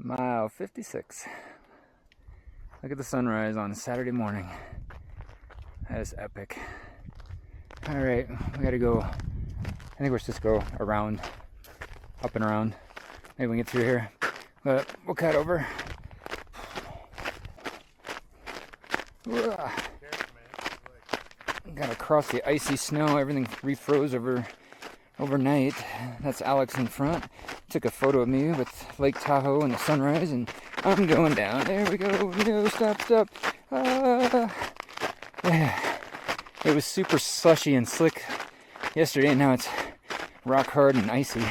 Mile 56. Look at the sunrise on Saturday morning. That is epic. Alright, we gotta go. I think we're supposed to go around, up and around. Maybe we can get through here. But we'll cut over. Gotta cross the icy snow. Everything refroze overnight. That's Alex in front. Took a photo of me with Lake Tahoe and the sunrise, and I'm going down. There we go. No, stop. Yeah. It was super slushy and slick yesterday, and now it's rock hard and icy.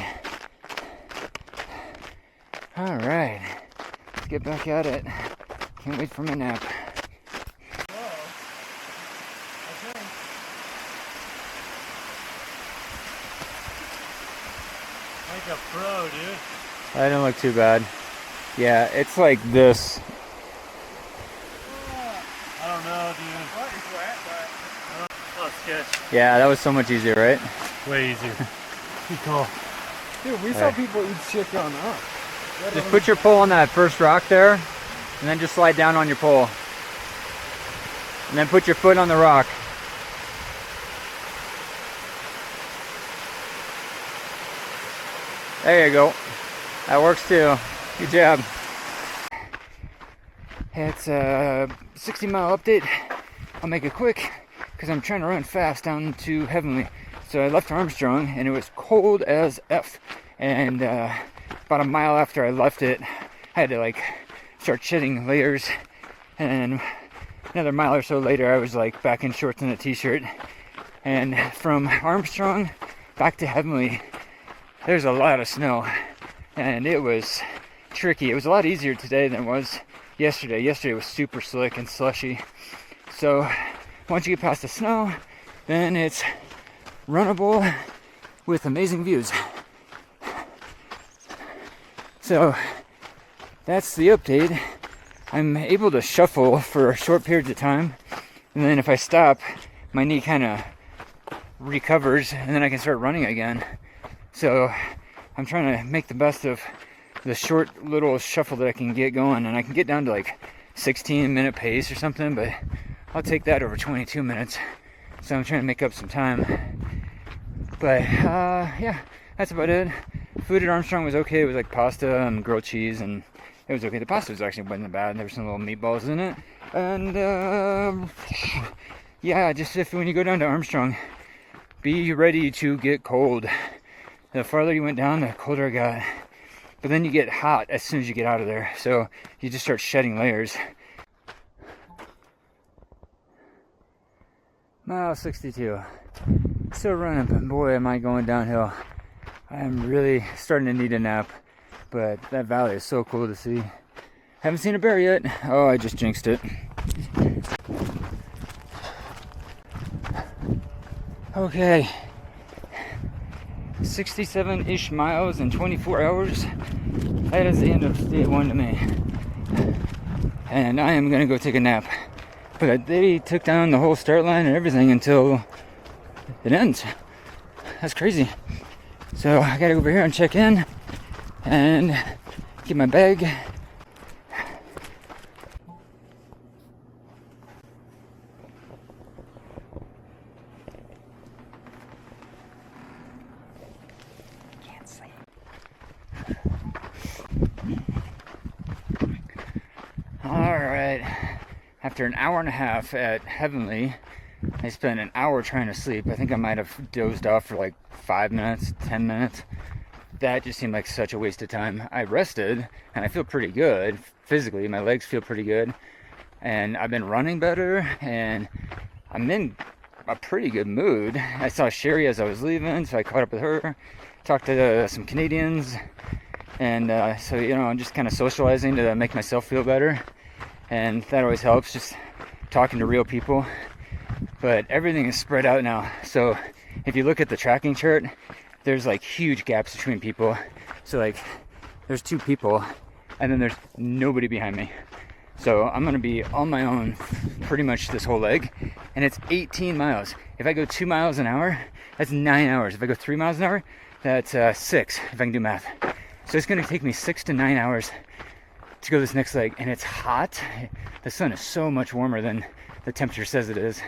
All right, let's get back at it. Can't wait for my nap. Like a pro, dude. I don't look too bad. Yeah, it's like this. I don't know, dude. Well, it's wet, but oh, sketch. Yeah, that was so much easier, right? Way easier. Be cool. Dude, we saw people eat shit going up. Just put your pole on that first rock there, and then just slide down on your pole. And then put your foot on the rock. There you go. That works too. Good job. It's a 60-mile update. I'll make it quick because I'm trying to run fast down to Heavenly. So I left Armstrong and it was cold as F. And about a mile after I left it, I had to like start shedding layers. And another mile or so later, I was like back in shorts and a t-shirt. And from Armstrong back to Heavenly, there's a lot of snow, and it was tricky. It was a lot easier today than it was yesterday. Yesterday was super slick and slushy. So once you get past the snow, then it's runnable with amazing views. So that's the update. I'm able to shuffle for short periods of time, and then if I stop, my knee kind of recovers, and then I can start running again. So I'm trying to make the best of the short little shuffle that I can get going, and I can get down to like 16-minute pace or something, but I'll take that over 22 minutes. So I'm trying to make up some time. But yeah, that's about it. Food at Armstrong was okay. It was like pasta and grilled cheese, and it was okay. The pasta was actually wasn't bad. There were some little meatballs in it. And yeah, just when you go down to Armstrong, be ready to get cold. The farther you went down, the colder it got. But then you get hot as soon as you get out of there. So you just start shedding layers. Mile 62. Still running, but boy, am I going downhill. I'm really starting to need a nap. But that valley is so cool to see. Haven't seen a bear yet. Oh, I just jinxed it. Okay. 67-ish miles in 24 hours. That is the end of day one to me. And I am gonna go take a nap. But they took down the whole start line and everything until it ends. That's crazy. So I gotta go over here and check in and get my bag. Alright, after an hour and a half at Heavenly, I spent an hour trying to sleep. I think I might have dozed off for like 5 minutes, 10 minutes. That just seemed like such a waste of time. I rested, and I feel pretty good. Physically, my legs feel pretty good. And I've been running better, and I'm in a pretty good mood. I saw Sherry as I was leaving, so I caught up with her, talked to some Canadians, and so, you know, I'm just kind of socializing to make myself feel better. And that always helps, just talking to real people. But everything is spread out now. So if you look at the tracking chart, there's like huge gaps between people. So like there's 2 people and then there's nobody behind me. So I'm gonna be on my own pretty much this whole leg. And it's 18 miles. If I go 2 miles an hour, that's 9 hours. If I go 3 miles an hour, that's 6, if I can do math. So it's gonna take me 6 to 9 hours to go this next leg, and it's hot. The sun is so much warmer than the temperature says it is.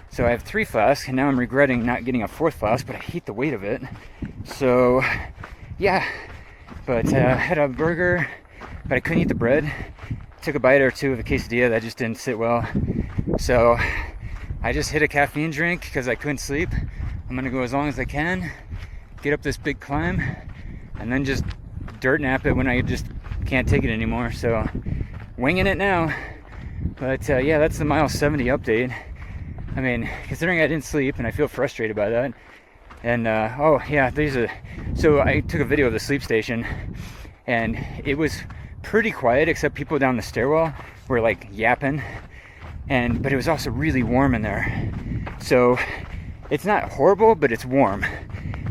So I have 3 flasks, and now I'm regretting not getting a 4th flask, but I hate the weight of it. So yeah, but I had a burger, but I couldn't eat the bread. Took a bite or two of a quesadilla, that just didn't sit well. So I just hit a caffeine drink because I couldn't sleep. I'm gonna go as long as I can, get up this big climb, and then just dirt nap it when I just can't take it anymore. So winging it now. But yeah, that's the mile 70 update. I mean, considering I didn't sleep and I feel frustrated by that. And oh yeah, so I took a video of the sleep station, and it was pretty quiet except people down the stairwell were like yapping, but it was also really warm in there. So it's not horrible, but it's warm.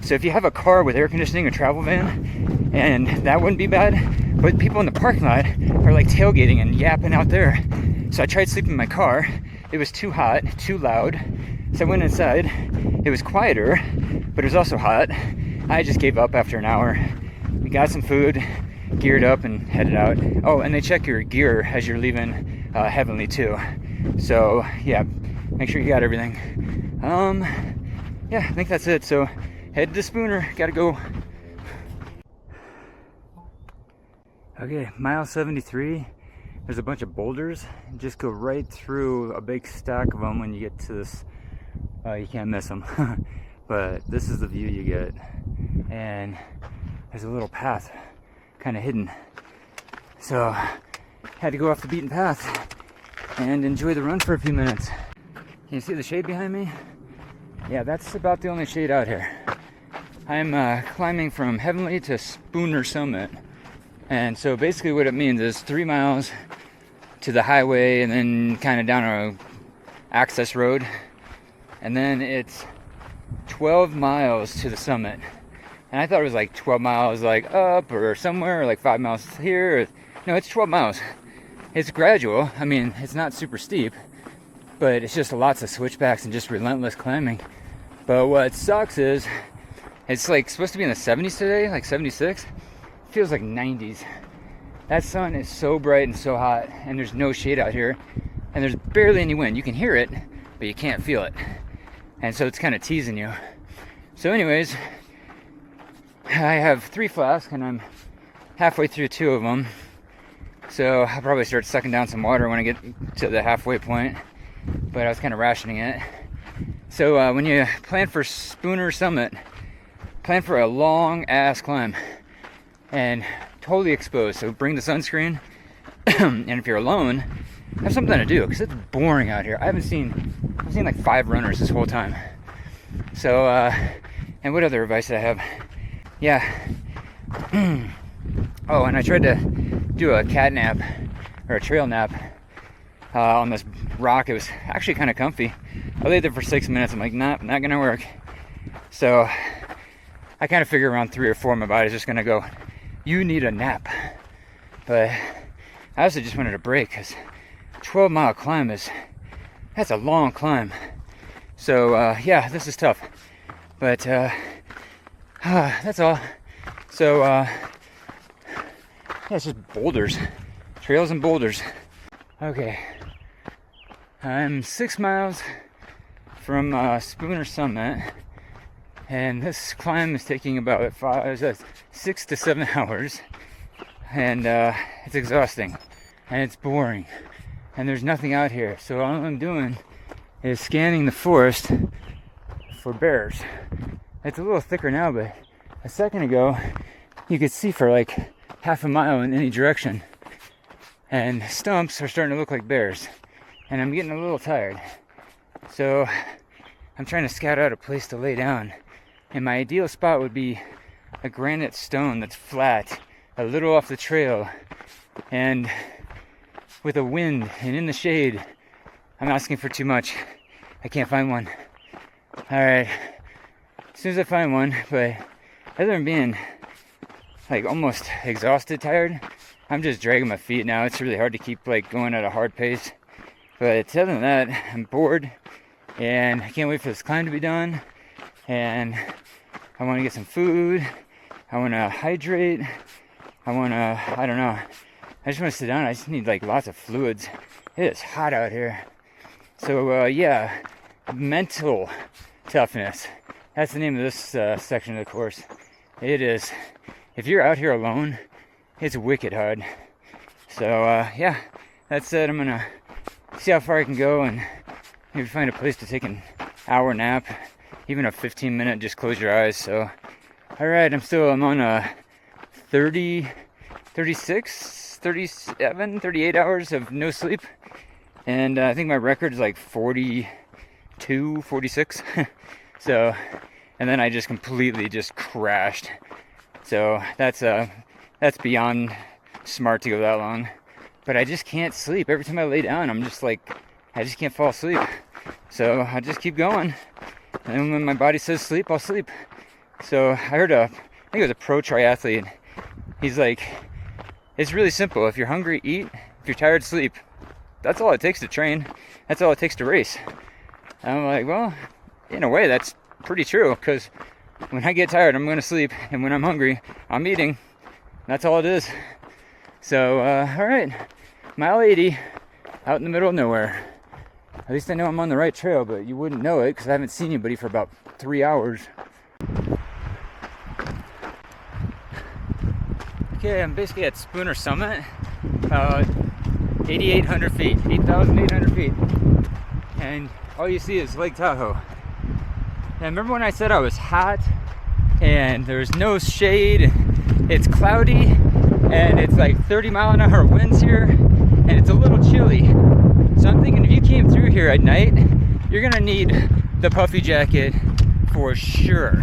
So if you have a car with air conditioning, a travel van, and that wouldn't be bad, but people in the parking lot are like tailgating and yapping out there. So I tried sleeping in my car. It was too hot, too loud. So I went inside. It was quieter, but it was also hot. I just gave up after an hour. We got some food, geared up, and headed out. Oh, and they check your gear as you're leaving Heavenly too. So yeah, make sure you got everything. Yeah, I think that's it. So head to Spooner, gotta go. Okay, mile 73. There's a bunch of boulders. Just go right through a big stack of them when you get to this. You can't miss them. But this is the view you get. And there's a little path kind of hidden. So had to go off the beaten path and enjoy the run for a few minutes. Can you see the shade behind me? Yeah, that's about the only shade out here. I'm climbing from Heavenly to Spooner Summit. And so basically what it means is 3 miles to the highway and then kind of down a access road. And then it's 12 miles to the summit. And I thought it was like 12 miles like up or somewhere, or like 5 miles here. No, it's 12 miles. It's gradual. I mean, it's not super steep, but it's just lots of switchbacks and just relentless climbing. But what sucks is it's like supposed to be in the 70s today, like 76. Feels like 90s. That sun is so bright and so hot, and there's no shade out here, and there's barely any wind. You can hear it, but you can't feel it. And so it's kind of teasing you. So anyways, I have 3 flasks and I'm halfway through 2 of them. So I'll probably start sucking down some water when I get to the halfway point, but I was kind of rationing it. So when you plan for Spooner Summit, plan for a long ass climb and totally exposed. So bring the sunscreen, and if you're alone, have something to do because it's boring out here. I've seen like 5 runners this whole time. So and what other advice did I have? Yeah. Oh, and I tried to do a cat nap or a trail nap on this rock. It was actually kind of comfy. I laid there for 6 minutes. I'm like, nah, not gonna work. So I kind of figure around 3 or 4 my body's just gonna go, you need a nap. But I also just wanted a break because 12-mile climb that's a long climb. So yeah, this is tough. But that's all. So yeah, it's just boulders, trails and boulders. Okay, I'm 6 miles from Spooner Summit, and this climb is taking about 6 to 7 hours, and it's exhausting, and it's boring, and there's nothing out here. So all I'm doing is scanning the forest for bears. It's a little thicker now, but a second ago you could see for like half a mile in any direction, and stumps are starting to look like bears, and I'm getting a little tired. So I'm trying to scout out a place to lay down, and my ideal spot would be a granite stone that's flat, a little off the trail, and with a wind and in the shade. I'm asking for too much. I can't find one. Alright, as soon as I find one, but other than being like almost exhausted, tired, I'm just dragging my feet now. It's really hard to keep like going at a hard pace. But other than that, I'm bored, and I can't wait for this climb to be done. And I want to get some food. I want to hydrate. I want to, I don't know. I just want to sit down. I just need like lots of fluids. It is hot out here. So yeah, mental toughness. That's the name of this section of the course. It is, if you're out here alone, it's wicked hard. So yeah, that said, I'm gonna see how far I can go and maybe find a place to take an hour nap, even a 15-minute, just close your eyes. So, all right, I'm on 30, 36, 37, 38 hours of no sleep. And I think my record is like 42, 46. So, and then I just completely just crashed. So that's beyond smart to go that long. But I just can't sleep. Every time I lay down, I'm just like, I just can't fall asleep. So I just keep going. And when my body says sleep, I'll sleep. So I heard I think it was a pro triathlete. He's like, it's really simple. If you're hungry, eat. If you're tired, sleep. That's all it takes to train. That's all it takes to race. And I'm like, well, in a way, that's pretty true. Because when I get tired, I'm going to sleep. And when I'm hungry, I'm eating. That's all it is. So, all right. Mile 80, out in the middle of nowhere. At least I know I'm on the right trail, but you wouldn't know it because I haven't seen anybody for about 3 hours. Okay, I'm basically at Spooner Summit, 8,800 feet, 8,800 feet. And all you see is Lake Tahoe. And remember when I said I was hot and there's no shade, it's cloudy, and it's like 30-mile-an-hour winds here, and it's a little chilly. So I'm thinking if you came through here at night, you're gonna need the puffy jacket for sure.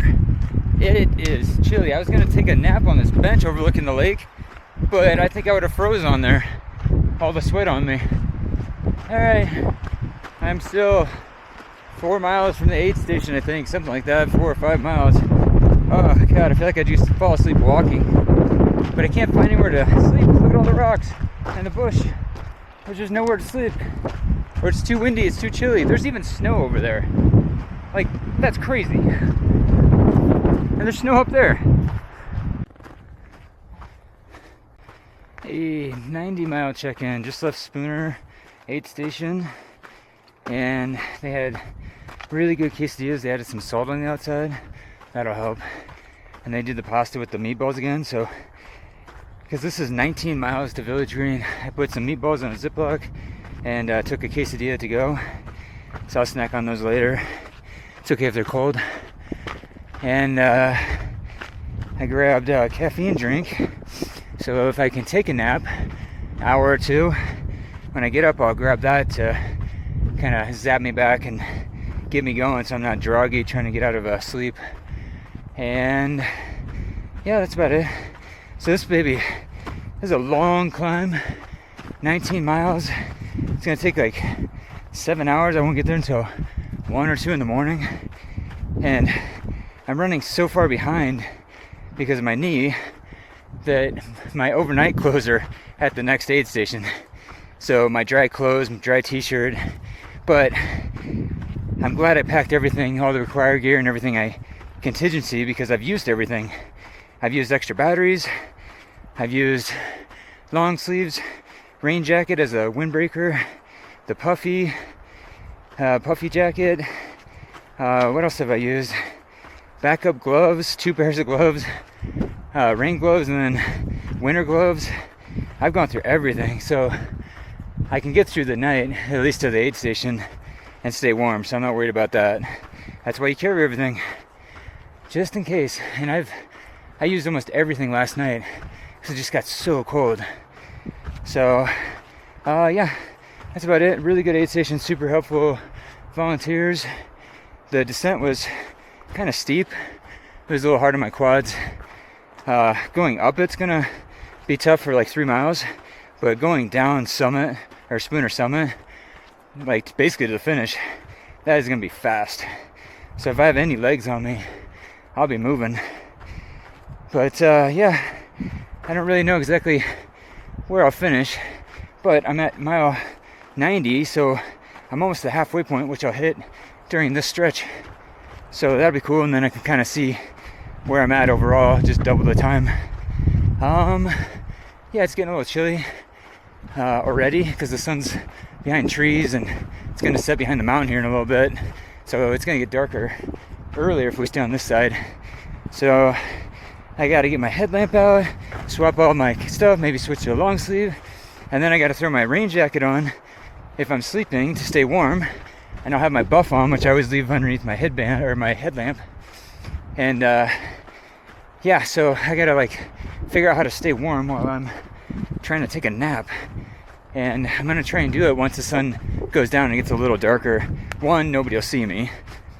It is chilly. I was gonna take a nap on this bench overlooking the lake, but I think I would have froze on there. All the sweat on me. All right, I'm still 4 miles from the aid station, I think, something like that, 4 or 5 miles. Oh God, I feel like I just fall asleep walking, but I can't find anywhere to sleep. Look at all the rocks and the bush. There's just nowhere to sleep. Or it's too windy, it's too chilly. There's even snow over there. Like, that's crazy. And there's snow up there. A 90-mile check-in. Just left Spooner aid station. And they had really good quesadillas. They added some salt on the outside. That'll help. And they did the pasta with the meatballs again. So, because this is 19 miles to Village Green, I put some meatballs on a Ziploc and took a quesadilla to go. So I'll snack on those later. It's okay if they're cold. And I grabbed a caffeine drink. So if I can take a nap, hour or two, when I get up, I'll grab that to kind of zap me back and get me going so I'm not groggy trying to get out of sleep. And yeah, that's about it. So this baby is a long climb, 19 miles. It's gonna take like 7 hours. I won't get there until 1 or 2 in the morning. And I'm running so far behind because of my knee that my overnight clothes are at the next aid station. So my dry clothes, my dry t-shirt, but I'm glad I packed everything, all the required gear and everything contingency, because I've used everything. I've used extra batteries, I've used long sleeves, rain jacket as a windbreaker, the puffy jacket. What else have I used? Backup gloves, 2 pairs of gloves, rain gloves, and then winter gloves. I've gone through everything, so I can get through the night, at least to the aid station, and stay warm, so I'm not worried about that. That's why you carry everything, just in case. And I used almost everything last night because it just got so cold. So yeah, that's about it. Really good aid station, super helpful volunteers. The descent was kind of steep. It was a little hard on my quads. Going up, it's gonna be tough for like 3 miles, but going down Summit or Spooner Summit, like basically to the finish, that is gonna be fast. So if I have any legs on me, I'll be moving. But yeah, I don't really know exactly where I'll finish, but I'm at mile 90, so I'm almost at the halfway point, which I'll hit during this stretch. So that'll be cool, and then I can kind of see where I'm at overall, just double the time. Yeah, it's getting a little chilly. already because the sun's behind trees and it's going to set behind the mountain here in a little bit. So it's going to get darker earlier if we stay on this side. So I got to get my headlamp out, swap all my stuff, maybe switch to a long sleeve, and then I got to throw my rain jacket on if I'm sleeping to stay warm. And I'll have my buff on, which I always leave underneath my headband or my headlamp. And yeah, so I gotta like figure out how to stay warm while I'm trying to take a nap. And I'm gonna try and do it once the sun goes down and gets a little darker. One, nobody will see me,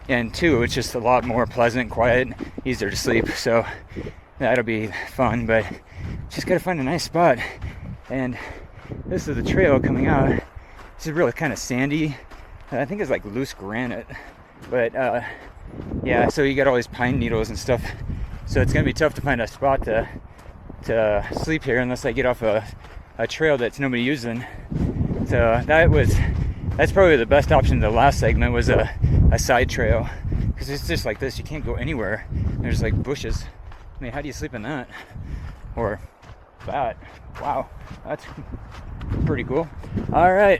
and two, it's just a lot more pleasant, quiet, easier to sleep. So that'll be fun, but just gotta find a nice spot. And this is the trail coming out. This is really kind of sandy. I think it's like loose granite, but yeah, so you got all these pine needles and stuff, so it's gonna be tough to find a spot to sleep here unless I get off a trail that's nobody using. So that's probably the best option. The last segment was a side trail, because it's just like this, you can't go anywhere. There's like bushes. I mean, how do you sleep in that? Or that? Wow, that's pretty cool. All right,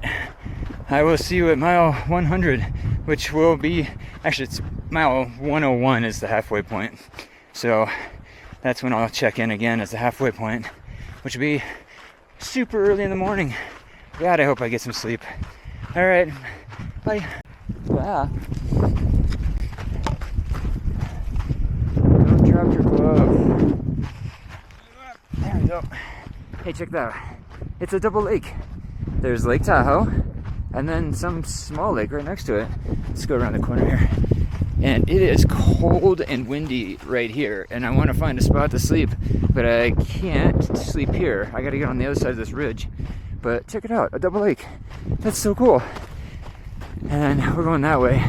I will see you at mile 100, which will be, actually it's mile 101 is the halfway point. So that's when I'll check in again as the halfway point, which will be super early in the morning. God, I hope I get some sleep. All right, bye. Wow. Don't drop your glove. There we go. Hey, check that out. It's a double lake. There's Lake Tahoe, and then some small lake right next to it. Let's go around the corner here. And it is cold and windy right here, and I want to find a spot to sleep, but I can't sleep here. I gotta get on the other side of this ridge. But check it out, a double lake. That's so cool. And we're going that way.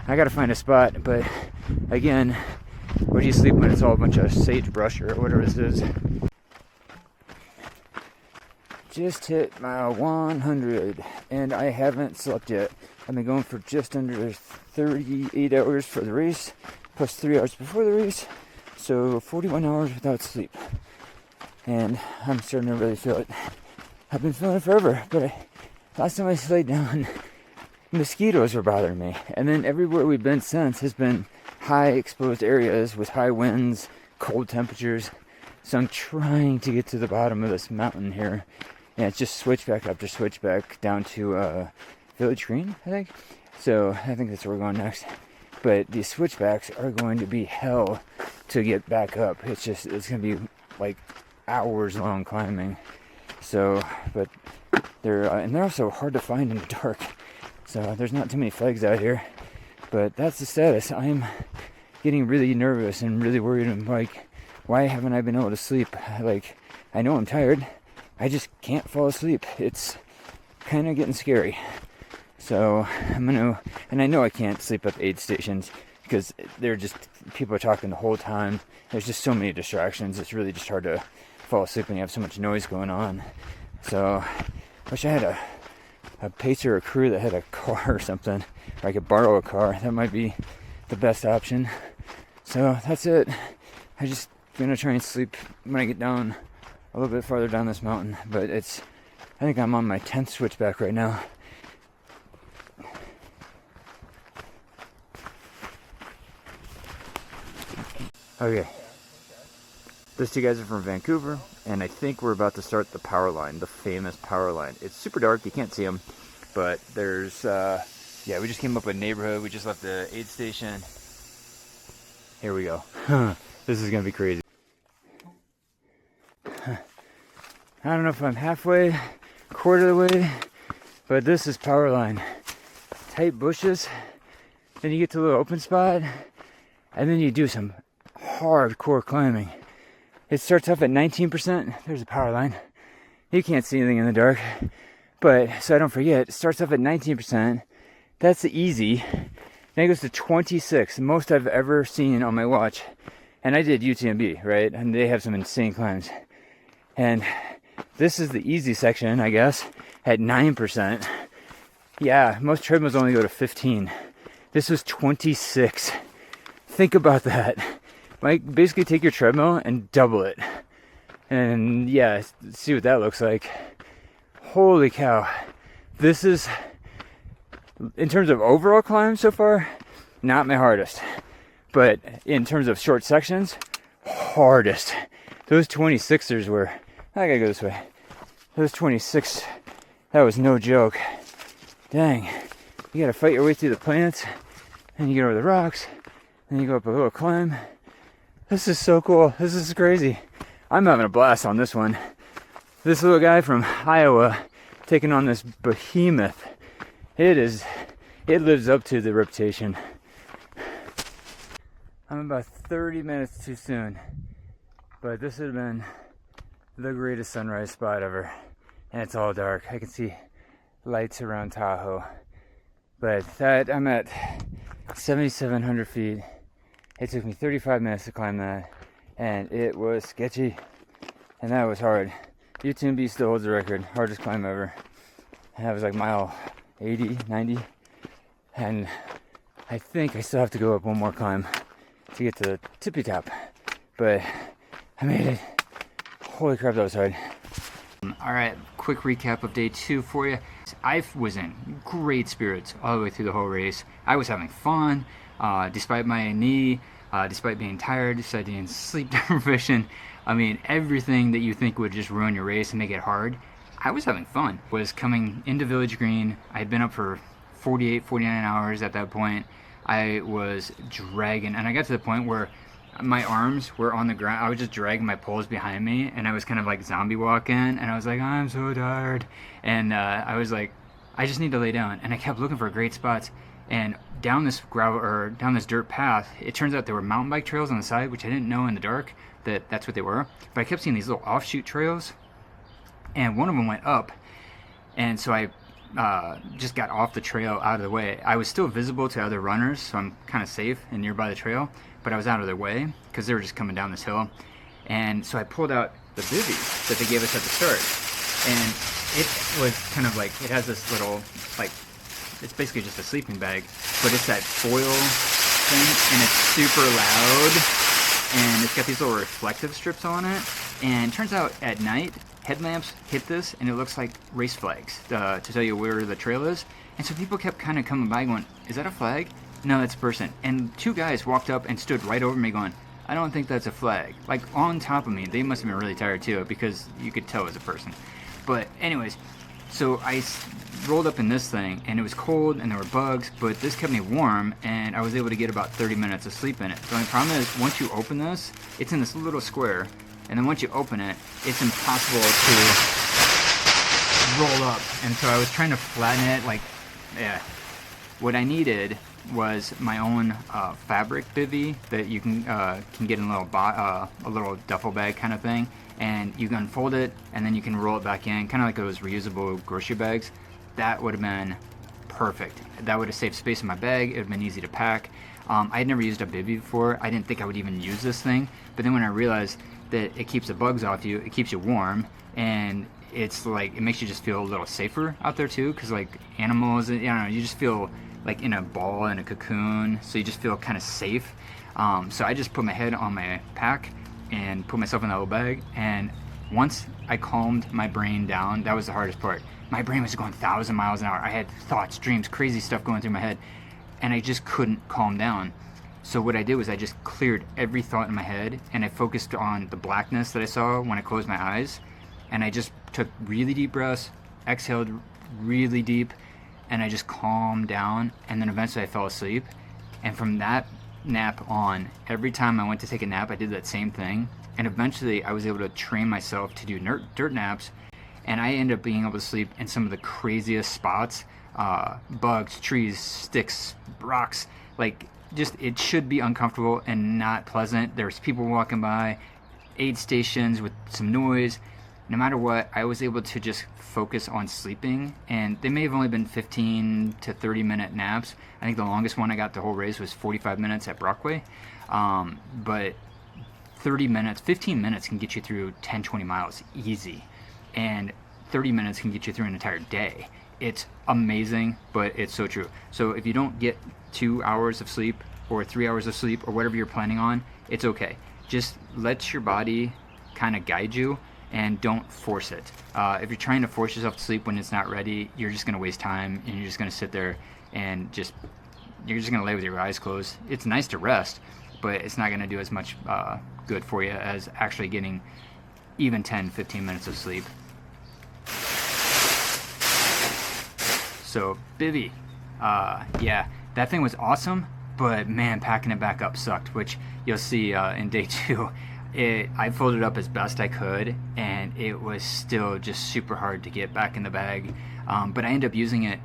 I gotta find a spot, but again, where do you sleep when it's all a bunch of sagebrush or whatever this is? Just hit mile 100, and I haven't slept yet. I've been going for just under 38 hours for the race, plus 3 hours before the race, so 41 hours without sleep. And I'm starting to really feel it. I've been feeling it forever, but last time I laid down, mosquitoes were bothering me. And then everywhere we've been since has been high exposed areas with high winds, cold temperatures. So I'm trying to get to the bottom of this mountain here. And it's just switchback after switchback down to Village Green, I think. So I think that's where we're going next. But these switchbacks are going to be hell to get back up. It's going to be like hours long climbing. So, but they're also hard to find in the dark. So there's not too many flags out here. But that's the status. I'm getting really nervous and really worried. I'm like, why haven't I been able to sleep? Like, I know I'm tired. I just can't fall asleep. It's kind of getting scary. So and I know I can't sleep at the aid stations because they're just, people are talking the whole time. There's just so many distractions. It's really just hard to fall asleep when you have so much noise going on. So I wish I had a pacer or crew that had a car or something, or I could borrow a car. That might be the best option. So that's it. I just gonna try and sleep when I get down a little bit farther down this mountain, but I think I'm on my 10th switchback right now. Okay, those two guys are from Vancouver, and I think we're about to start the powerline, the famous powerline. It's super dark, you can't see them, but there's, yeah, we just came up a neighborhood, we just left the aid station. Here we go. This is gonna be crazy. I don't know if I'm halfway, quarter of the way, but this is powerline. Tight bushes, then you get to a little open spot, and then you do some hardcore climbing. It starts off at 19%. There's a power line. You can't see anything in the dark, but so I don't forget, it starts off at 19%. That's the easy. Then it goes to 26, the most I've ever seen on my watch. And I did UTMB, right? And they have some insane climbs. And this is the easy section, I guess, at 9%. Yeah, most treadmills only go to 15. This was 26. Think about that. Like, basically take your treadmill and double it. And yeah, see what that looks like. holy cow. This is, in terms of overall climb so far, not my hardest. But in terms of short sections, hardest. Those 26ers were, I gotta go this way. Those 26, that was no joke. Dang, you gotta fight your way through the plants, and you get over the rocks, and you go up a little climb. This is so cool, this is crazy. I'm having a blast on this one. This little guy from Iowa taking on this behemoth. It lives up to the reputation. I'm about 30 minutes too soon, but this would have been the greatest sunrise spot ever. And it's all dark. I can see lights around Tahoe. But that, I'm at 7,700 feet. It took me 35 minutes to climb that, and it was sketchy, and that was hard. UTMB still holds the record, hardest climb ever. And that was like mile 80, 90, and I think I still have to go up one more climb to get to the tippy top, but I made it. Holy crap, that was hard. All right, quick recap of day 2 for you. I was in great spirits all the way through the whole race. I was having fun, despite my knee, despite being tired, despite being sleep deprivation. I mean, everything that you think would just ruin your race and make it hard, I was having fun. Was coming into Village Green. I had been up for 48, 49 hours at that point. I was dragging, and I got to the point where my arms were on the ground. I was just dragging my poles behind me, and I was kind of like zombie walking, and I was like, I'm so tired. And I was like, I just need to lay down. And I kept looking for great spots. And down this gravel, or down this dirt path, it turns out there were mountain bike trails on the side, which I didn't know in the dark that that's what they were. But I kept seeing these little offshoot trails, and one of them went up. And so I just got off the trail, out of the way. I was still visible to other runners, so I'm kind of safe and nearby the trail, but I was out of their way because they were just coming down this hill. And so I pulled out the bivvy that they gave us at the start, and it was kind of like, it has this little, like, it's basically just a sleeping bag, but it's that foil thing, and it's super loud, and it's got these little reflective strips on it. And it turns out at night, headlamps hit this, and it looks like race flags to tell you where the trail is. And so people kept kind of coming by going, is that a flag? No, that's a person. And 2 guys walked up and stood right over me going, I don't think that's a flag. Like, on top of me. They must have been really tired too, because you could tell it was a person. But anyways, so I rolled up in this thing, and it was cold, and there were bugs, but this kept me warm, and I was able to get about 30 minutes of sleep in it. The only problem is, once you open this, it's in this little square, and then once you open it, it's impossible to roll up. And so I was trying to flatten it, like, yeah. What I needed was my own fabric bivvy that you can get in a little duffel bag kind of thing, and you can unfold it, and then you can roll it back in, kind of like those reusable grocery bags. That would have been perfect. That would have saved space in my bag. It would have been easy to pack. I had never used a bivvy before. I didn't think I would even use this thing, but then when I realized that it keeps the bugs off you, it keeps you warm, and it's like, it makes you just feel a little safer out there too, because like animals, you know, you just feel like in a ball, in a cocoon, so you just feel kind of safe. So I just put my head on my pack and put myself in that little bag, and once I calmed my brain down, that was the hardest part. My brain was going 1,000 miles an hour. I had thoughts, dreams, crazy stuff going through my head, and I just couldn't calm down. So what I did was I just cleared every thought in my head, and I focused on the blackness that I saw when I closed my eyes, and I just took really deep breaths, exhaled really deep, and I just calmed down, and then eventually I fell asleep. And from that nap on, every time I went to take a nap, I did that same thing, and eventually I was able to train myself to do dirt naps, and I ended up being able to sleep in some of the craziest spots, bugs, trees, sticks, rocks, like, just, it should be uncomfortable and not pleasant. There's people walking by, aid stations with some noise. No matter what, I was able to just focus on sleeping, and they may have only been 15 to 30 minute naps. I think the longest one I got the whole race was 45 minutes at Brockway, but 30 minutes, 15 minutes can get you through 10, 20 miles easy, and 30 minutes can get you through an entire day. It's amazing, but it's so true. So if you don't get 2 hours of sleep or 3 hours of sleep or whatever you're planning on, it's okay. Just let your body kind of guide you, and don't force it. If you're trying to force yourself to sleep when it's not ready, you're just going to waste time, and you're just going to sit there and you're just going to lay with your eyes closed. It's nice to rest, but it's not going to do as much good for you as actually getting even 10-15 minutes of sleep. So bivy, yeah, that thing was awesome, but man, packing it back up sucked, which you'll see in day 2. I folded up as best I could, and it was still just super hard to get back in the bag. But I ended up using it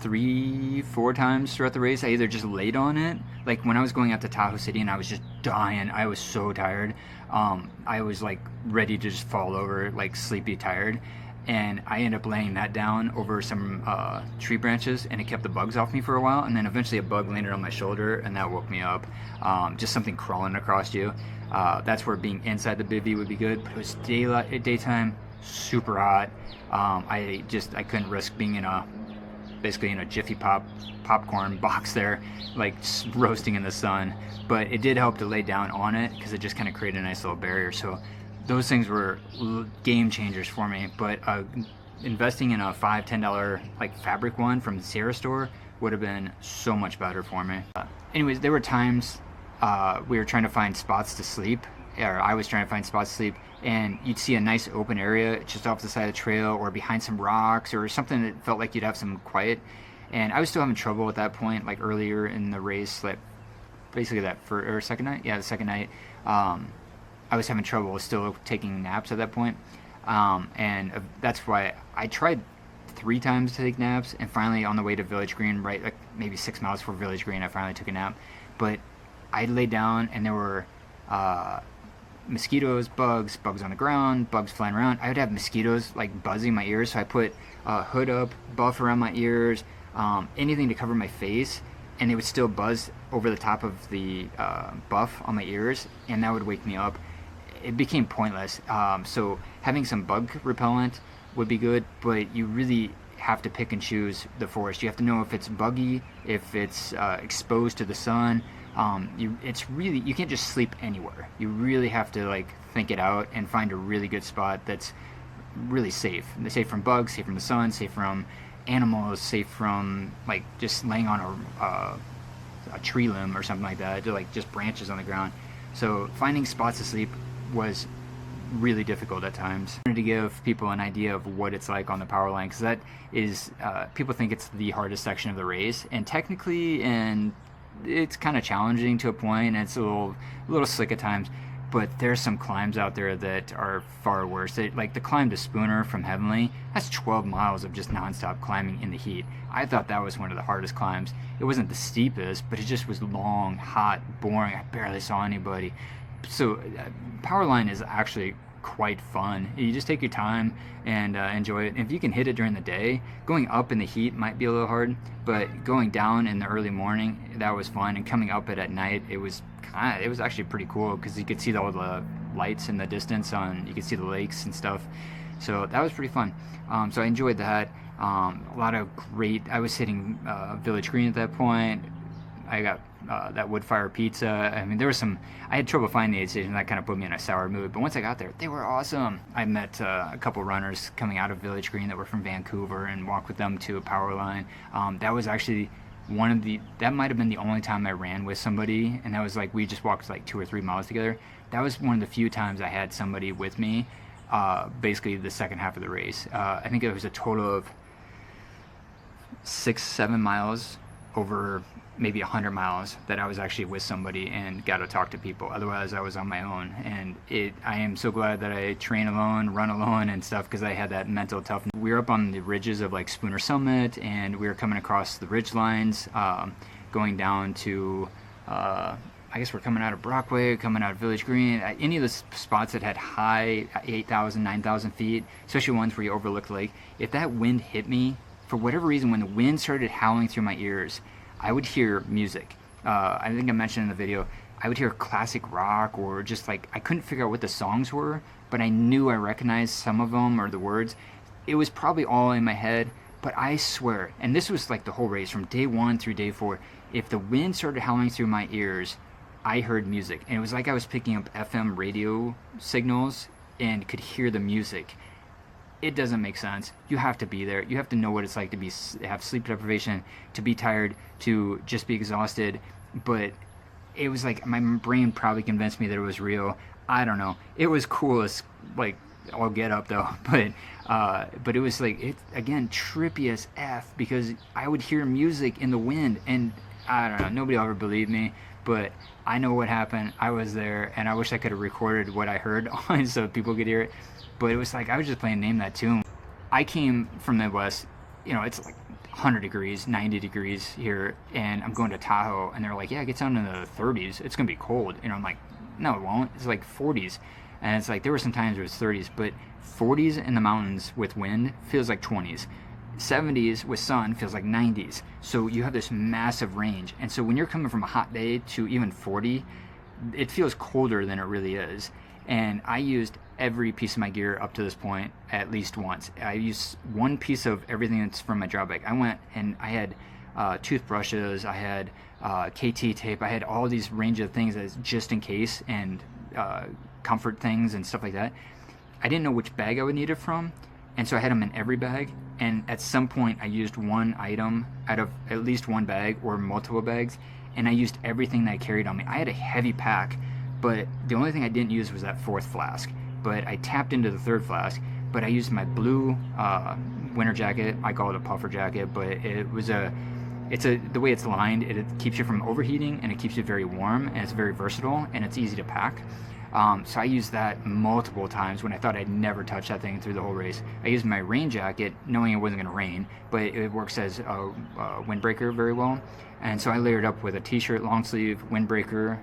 3-4 times throughout the race. I either just laid on it, like when I was going out to Tahoe City and I was just dying, I was so tired. I was like ready to just fall over, like sleepy tired. And I ended up laying that down over some tree branches, and it kept the bugs off me for a while. And then eventually a bug landed on my shoulder, and that woke me up. Just something crawling across you. That's where being inside the bivvy would be good. But it was daytime, super hot. I couldn't risk being basically in a Jiffy popcorn box there, like roasting in the sun. But it did help to lay down on it, because it just kind of created a nice little barrier. So those things were game changers for me. But investing in a $5-10 like fabric one from the Sierra store would have been so much better for me. Anyways, there were times we were trying to find spots to sleep, or I was trying to find spots to sleep, and you'd see a nice open area just off the side of the trail or behind some rocks or something that felt like you'd have some quiet. And I was still having trouble at that point, like earlier in the race, like basically the second night. I was having trouble still taking naps at that point. And that's why I tried 3 times to take naps, and finally on the way to Village Green, right, like maybe 6 miles before Village Green, I finally took a nap. But I laid down, and there were mosquitoes, bugs on the ground, bugs flying around. I would have mosquitoes like buzzing my ears, so I put a hood up, buff around my ears, anything to cover my face, and it would still buzz over the top of the buff on my ears, and that would wake me up. It became pointless. So having some bug repellent would be good, but you really have to pick and choose the forest. You have to know if it's buggy, if it's exposed to the sun. You can't just sleep anywhere. You really have to like think it out and find a really good spot that's really safe. Safe from bugs, safe from the sun, safe from animals, safe from like just laying on a tree limb or something like that, like just branches on the ground. So finding spots to sleep was really difficult at times. I wanted to give people an idea of what it's like on the power line, because that is people think it's the hardest section of the race, and technically, and it's kind of challenging to a point, and it's a little slick at times, but there's some climbs out there that are far worse. Like the climb to Spooner from Heavenly, that's 12 miles of just nonstop climbing in the heat. I thought that was one of the hardest climbs. It wasn't the steepest, but it just was long, hot, boring. I barely saw anybody. So powerline is actually quite fun. You just take your time and enjoy it. If you can hit it during the day, going up in the heat might be a little hard, but going down in the early morning, that was fun. And coming up it at night, it was actually pretty cool, because you could see all the lights in the distance. You could see the lakes and stuff. So that was pretty fun. So I enjoyed that. A lot of I was hitting Village Green at that point. I got that wood fire pizza. I mean, I had trouble finding the aid station. That kind of put me in a sour mood. But once I got there, they were awesome. I met a couple runners coming out of Village Green that were from Vancouver, and walked with them to a power line. That was actually that might have been the only time I ran with somebody. And that was like, we just walked like 2 or 3 miles together. That was one of the few times I had somebody with me, basically the second half of the race. I think it was a total of 6-7 miles over maybe 100 miles that I was actually with somebody and got to talk to people. Otherwise I was on my own, and I am so glad that I train alone, run alone and stuff, because I had that mental toughness. We were up on the ridges of like Spooner Summit, and we were coming across the ridge lines, going down to I guess we're coming out of Brockway, coming out of Village Green, any of the spots that had high 8,000, 9,000 feet, especially ones where you overlook the lake. If that wind hit me, for whatever reason, when the wind started howling through my ears, I would hear music. I think I mentioned in the video, I would hear classic rock, or just like, I couldn't figure out what the songs were, but I knew I recognized some of them or the words. It was probably all in my head, but I swear, and this was like the whole race from day 1 through day 4, if the wind started howling through my ears, I heard music. And it was like I was picking up FM radio signals and could hear the music. It doesn't make sense. You have to be there. You have to know what it's like to have sleep deprivation, to be tired, to just be exhausted. But it was like my brain probably convinced me that it was real. I don't know. It was cool as like I'll get up though, but it was like it again trippy as f because I would hear music in the wind, and I don't know. Nobody will ever believe me, but I know what happened. I was there, and I wish I could have recorded what I heard on so people could hear it. But it was like I was just playing Name That Tune. I came from the Midwest, you know, it's like 100 degrees, 90 degrees here, and I'm going to Tahoe, and they're like, yeah, it gets down in the 30s. It's going to be cold. And I'm like, no, it won't. It's like 40s. And it's like there were some times where it was 30s, but 40s in the mountains with wind feels like 20s. 70s with sun feels like 90s. So you have this massive range. And so when you're coming from a hot day to even 40, it feels colder than it really is. And I used every piece of my gear up to this point at least once. I used one piece of everything that's from my drop bag. I went and I had toothbrushes, I had KT tape, I had all these range of things that's just in case, and comfort things and stuff like that. I didn't know which bag I would need it from, and so I had them in every bag. And at some point I used one item out of at least one bag or multiple bags, and I used everything that I carried on me. I had a heavy pack, but the only thing I didn't use was that fourth flask. But I tapped into the third flask. But I used my blue winter jacket. I call it a puffer jacket, but the way it's lined, it keeps you from overheating, and it keeps you very warm, and it's very versatile, and it's easy to pack. So I used that multiple times when I thought I'd never touch that thing through the whole race. I used my rain jacket knowing it wasn't going to rain, but it works as a windbreaker very well. And so I layered up with a t-shirt, long sleeve, windbreaker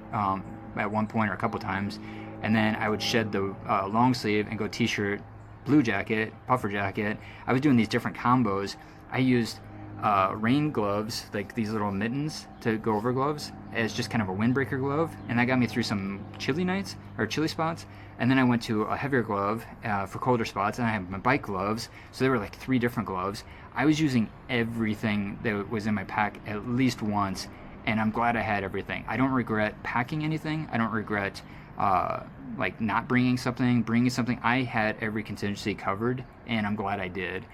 at one point or a couple times. And then I would shed the long sleeve and go t-shirt, blue jacket, puffer jacket. I was doing these different combos. I used rain gloves, like these little mittens to go over gloves, as just kind of a windbreaker glove, and that got me through some chilly nights or chilly spots. And then I went to a heavier glove for colder spots, and I had my bike gloves, so there were like 3 different gloves. I was using everything that was in my pack at least once, and I'm glad I had everything. I don't regret packing anything. I don't regret like not bringing something. I had every contingency covered, and I'm glad I did,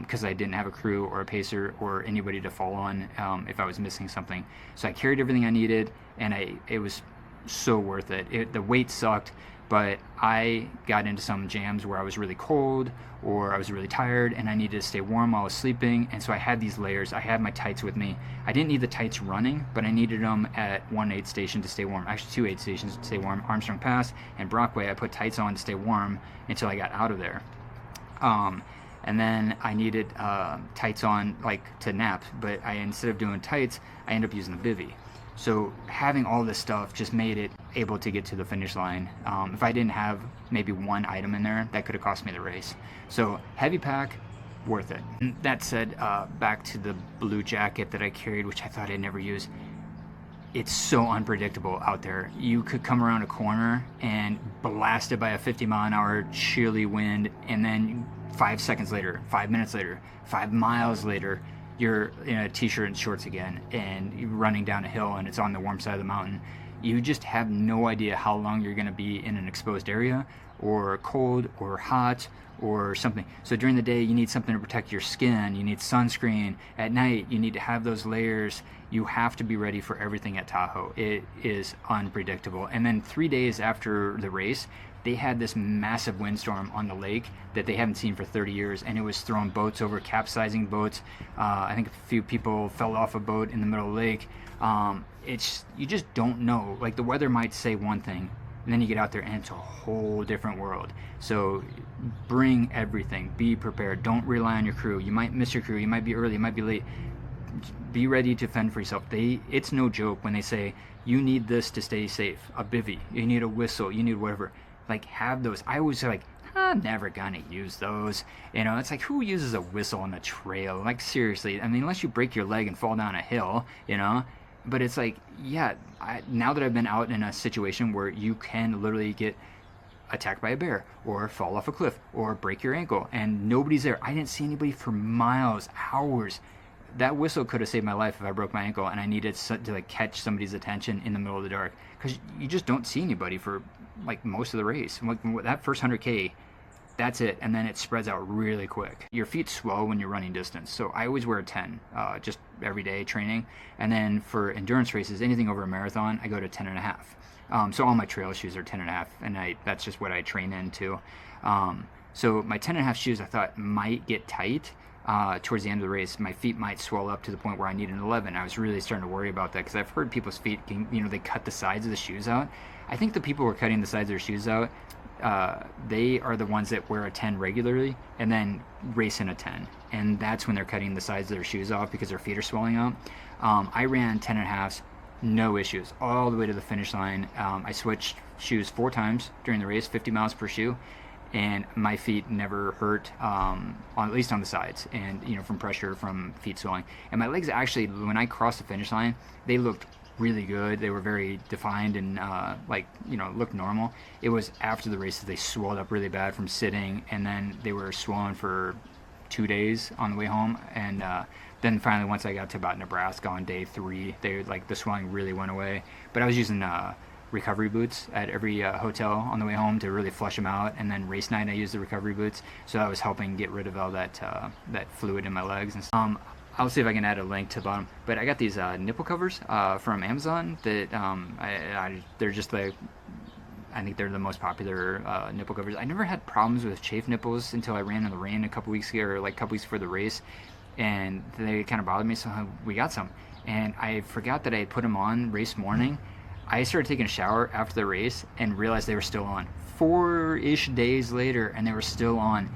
because I didn't have a crew or a pacer or anybody to fall on if I was missing something. So I carried everything I needed, and it was so worth it. The weight sucked, but I got into some jams where I was really cold or I was really tired and I needed to stay warm while I was sleeping, and so I had these layers. I had my tights with me. I didn't need the tights running, but I needed them at one aid station to stay warm. Actually 2 aid stations to stay warm. Armstrong Pass and Brockway, I put tights on to stay warm until I got out of there. And then I needed tights on like to nap, but instead of doing tights, I ended up using the bivy. So having all this stuff just made it able to get to the finish line. If I didn't have maybe one item in there, that could have cost me the race. So heavy pack, worth it. And that said, back to the blue jacket that I carried, which I thought I'd never use. It's so unpredictable out there. You could come around a corner and blasted by a 50-mile-an-hour chilly wind, and then 5 seconds later, 5 minutes later, 5 miles later, you're in a t-shirt and shorts again, and you're running down a hill, and it's on the warm side of the mountain. You just have no idea how long you're going to be in an exposed area, or cold, or hot, or something. So during the day, you need something to protect your skin. You need sunscreen. At night, you need to have those layers. You have to be ready for everything at Tahoe. It is unpredictable. And then 3 days after the race, they had this massive windstorm on the lake that they haven't seen for 30 years, and it was throwing boats over, capsizing boats. I think a few people fell off a boat in the middle of the lake. You just don't know. Like, the weather might say one thing, and then you get out there and it's a whole different world. So bring everything. Be prepared. Don't rely on your crew. You might miss your crew. You might be early. You might be late. Be ready to fend for yourself. It's no joke when they say you need this to stay safe. A bivvy. You need a whistle. You need whatever. Like, have those. I always say, like, I'm never gonna use those. You know, it's like, who uses a whistle on the trail? Like, seriously. I mean, unless you break your leg and fall down a hill, you know. But it's like, yeah, now that I've been out in a situation where you can literally get attacked by a bear or fall off a cliff or break your ankle and nobody's there. I didn't see anybody for miles, hours. That whistle could have saved my life if I broke my ankle and I needed to like catch somebody's attention in the middle of the dark, because you just don't see anybody for like most of the race. Like that first 100K, that's it, and then it spreads out really quick. Your feet swell when you're running distance, so I always wear a 10 just every day training. And then for endurance races, anything over a marathon, I go to 10 and a half. So all my trail shoes are 10 and a half, and that's just what I train into. So my 10 and a half shoes I thought might get tight towards the end of the race. My feet might swell up to the point where I need an 11. I was really starting to worry about that, because I've heard people's feet can, they cut the sides of the shoes out. I think the people who are cutting the sides of their shoes out, they are the ones that wear a 10 regularly and then race in a 10, and that's when they're cutting the sides of their shoes off because their feet are swelling out. I ran 10 and a halves, no issues, all the way to the finish line. I switched shoes 4 times during the race, 50 miles per shoe, and my feet never hurt, at least on the sides, and from pressure from feet swelling. And my legs actually, when I crossed the finish line, they looked really good. They were very defined and looked normal. It was after the races they swelled up really bad from sitting, and then they were swollen for 2 days on the way home. And then finally, once I got to about Nebraska on day 3, the swelling really went away. But I was using recovery boots at every hotel on the way home to really flush them out, and then race night I used the recovery boots, so that was helping get rid of all that fluid in my legs. And I'll see if I can add a link to the bottom. But I got these nipple covers from Amazon that they're just I think they're the most popular nipple covers. I never had problems with chafe nipples until I ran in the rain a couple weeks ago, or a couple weeks before the race, and they kind of bothered me, so we got some. And I forgot that I had put them on race morning. I started taking a shower after the race and realized they were still on. 4-ish days later, and they were still on.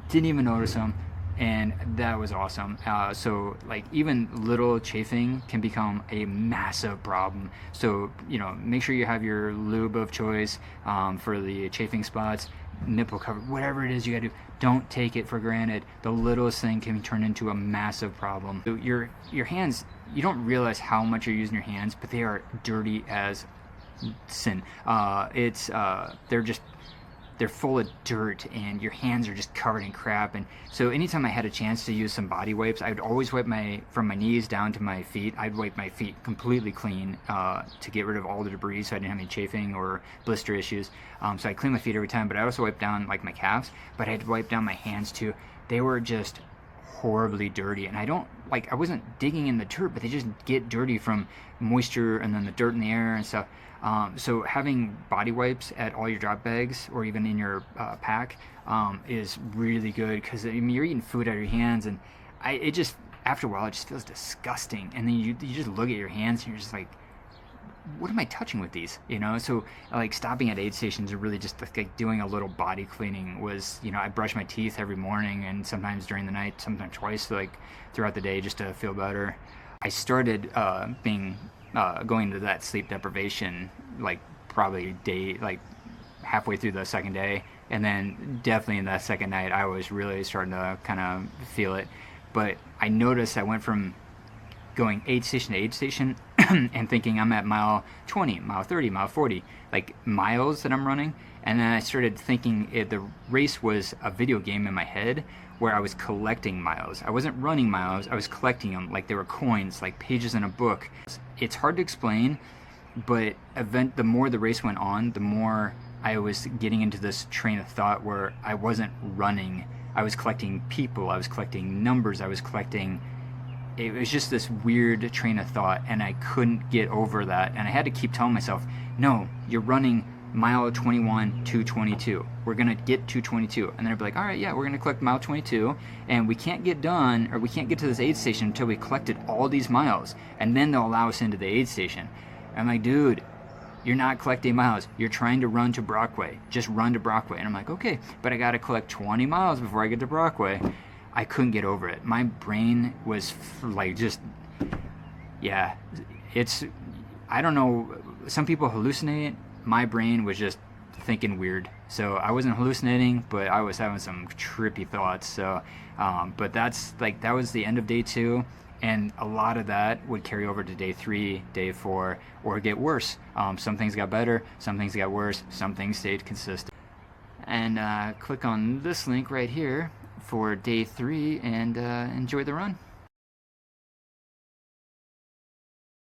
Didn't even notice them. And that was awesome. So even little chafing can become a massive problem. So make sure you have your lube of choice for the chafing spots, nipple cover, whatever it is you gotta do. Don't take it for granted. The littlest thing can turn into a massive problem. So your hands, you don't realize how much you're using your hands, but they are dirty as sin. They're full of dirt, and your hands are just covered in crap. And so anytime I had a chance to use some body wipes, I would always wipe from my knees down to my feet. I'd wipe my feet completely clean to get rid of all the debris, so I didn't have any chafing or blister issues. So I clean my feet every time, but I also wipe down my calves, but I had to wipe down my hands too. They were just horribly dirty, and I wasn't digging in the dirt, but they just get dirty from moisture and then the dirt in the air and stuff. So having body wipes at all your drop bags, or even in your pack, is really good, because you're eating food out of your hands, and it just, after a while, it just feels disgusting. And then you just look at your hands and you're just like, what am I touching with these? So stopping at aid stations and really just doing a little body cleaning was, I brush my teeth every morning, and sometimes during the night, sometimes twice, throughout the day, just to feel better. I started going to that sleep deprivation probably halfway through the second day, and then definitely in that second night I was really starting to kind of feel it. But I noticed I went from going aid station to aid station and thinking I'm at mile 20, mile 30, mile 40, miles that I'm running, and then I started thinking the race was a video game in my head, where I was collecting miles. I wasn't running miles, I was collecting them like they were coins, like pages in a book. It's hard to explain, but the more the race went on, the more I was getting into this train of thought where I wasn't running. I was collecting people, I was collecting numbers, it was just this weird train of thought, and I couldn't get over that. And I had to keep telling myself, no, you're running mile 21 to 22. We're gonna get to 22, and then I'd be like, all right, yeah, we're gonna collect mile 22, and we can't get done, or we can't get to this aid station until we collected all these miles, and then they'll allow us into the aid station. And I'm like, dude, you're not collecting miles. You're trying to run to Brockway. Just run to Brockway. And I'm like, okay, but I gotta collect 20 miles before I get to Brockway. I couldn't get over it. My brain was I don't know, some people hallucinate. My brain was just thinking weird. So I wasn't hallucinating, but I was having some trippy thoughts. So, but that was the end of day 2. And a lot of that would carry over to day 3, day 4, or get worse. Some things got better, some things got worse, some things stayed consistent. And click on this link right here for day 3 and enjoy the run.